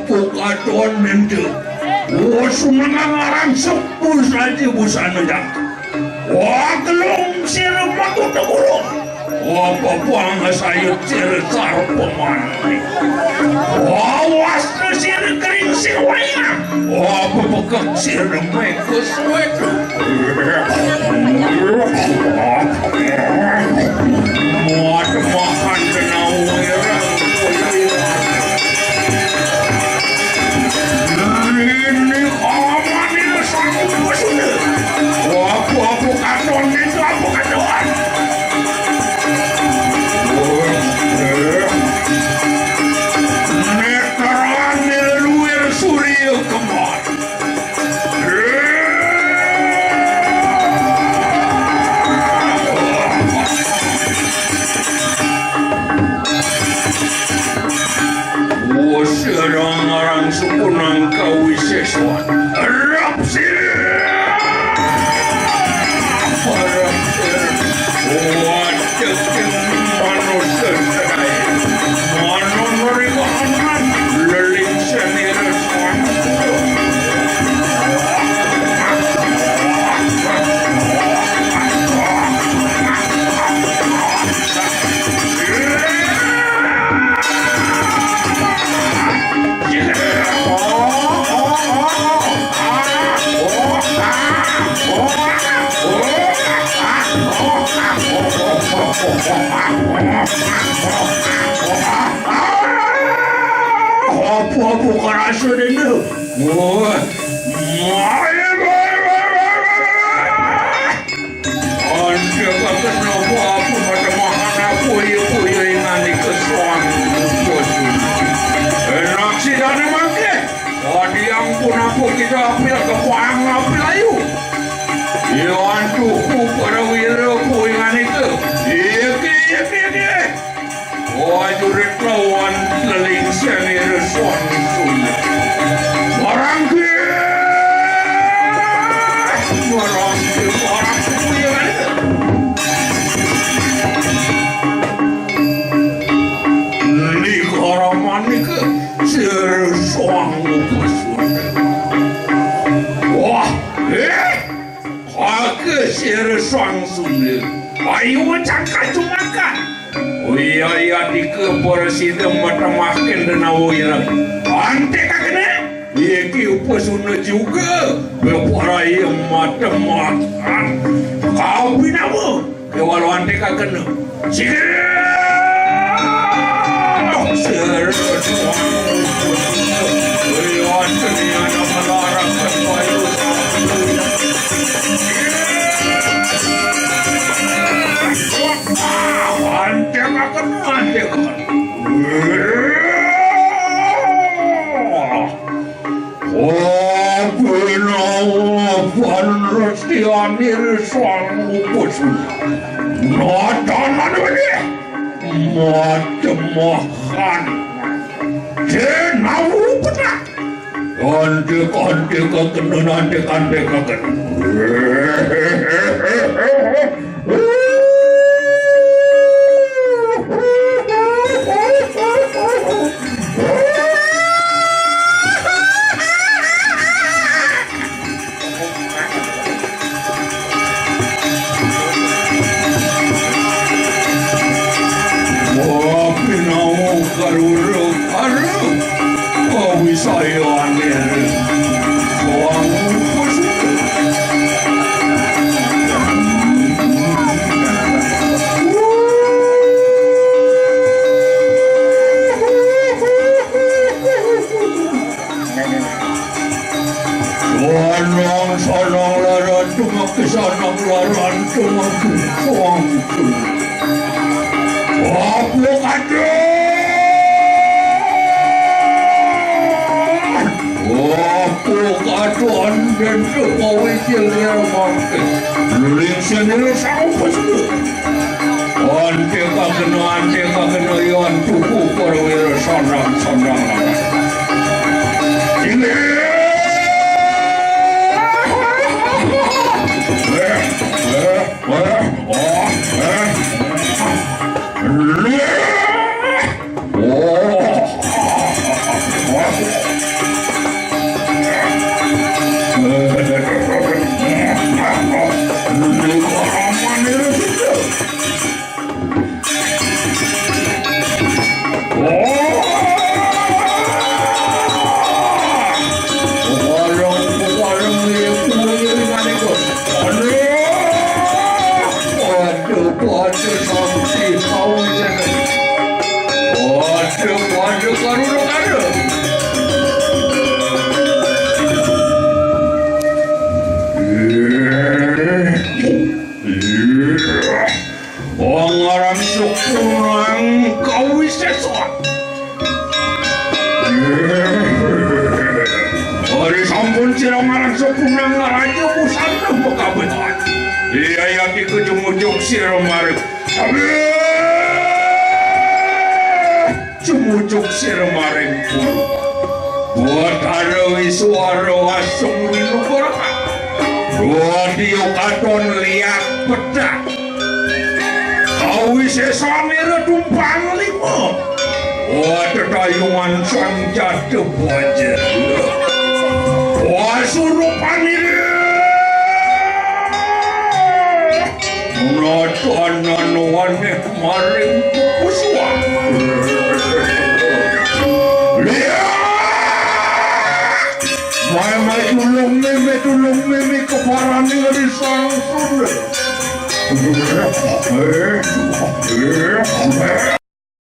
Pukadon itu, sumangarang sepuluh saja busana dah. Gelung sirma tu tegurung. Buang sayur sircar pemani. Was sir kering sirwaya. Pekak sir mekus wetu. Muat makan kena wirang. Ini aman ini sanggup sudah. Apa kadon itu apa kadon? Neteran di luar surya kemar. Serang-arang sukunang kawiseswan Arab sir Arab sir Wajakin manusia sedaya Manon meribahan Leling senireswan Apa kerasa ini? Anda kata apa macam-macam aku ya ingani kesuan bosu. Enak sih dah mangke. Tadi yang pun aku kita apil kepuang apil ayu. Yang tuku pada wira aku ingani ke. Iya. Jurit lawan leling senir suan sunnah. Orang ke punya ni karaman ni ke ser suang upasun. Wah, ke ser suang sunnah. Ayo cakap cuma kan. Iya di kebersih mata makin dan awal ante kakene iki upasuna juga bepara iya mata makan kau binamu kewalau ante kakene Anir suang upasun nadanan ini macam-macam jenawu pernah ante kakena saya anir suang upasun sanang laran tumak sanang laran tumak suang apa kata Katuan dan Jokowi yang mampir luling sendiri sang pesuh ante kakena yang tuku perwira sanang ini Oh sila marang sa punang ngaranyo kung saan na makabahan. Iyayat ikajumujuk sila marang. Jumujuk sila marang puro. Buat araw isuaraw asong winuguraka. Buat iyong aton liyak pedak. Awis esamira tumpang limo. Buat tayungan sang jatuh bajar. Buat surupan ini. Menonton nanuan maring kuswa. Mai tulung meme keparani ngeri sang sudah.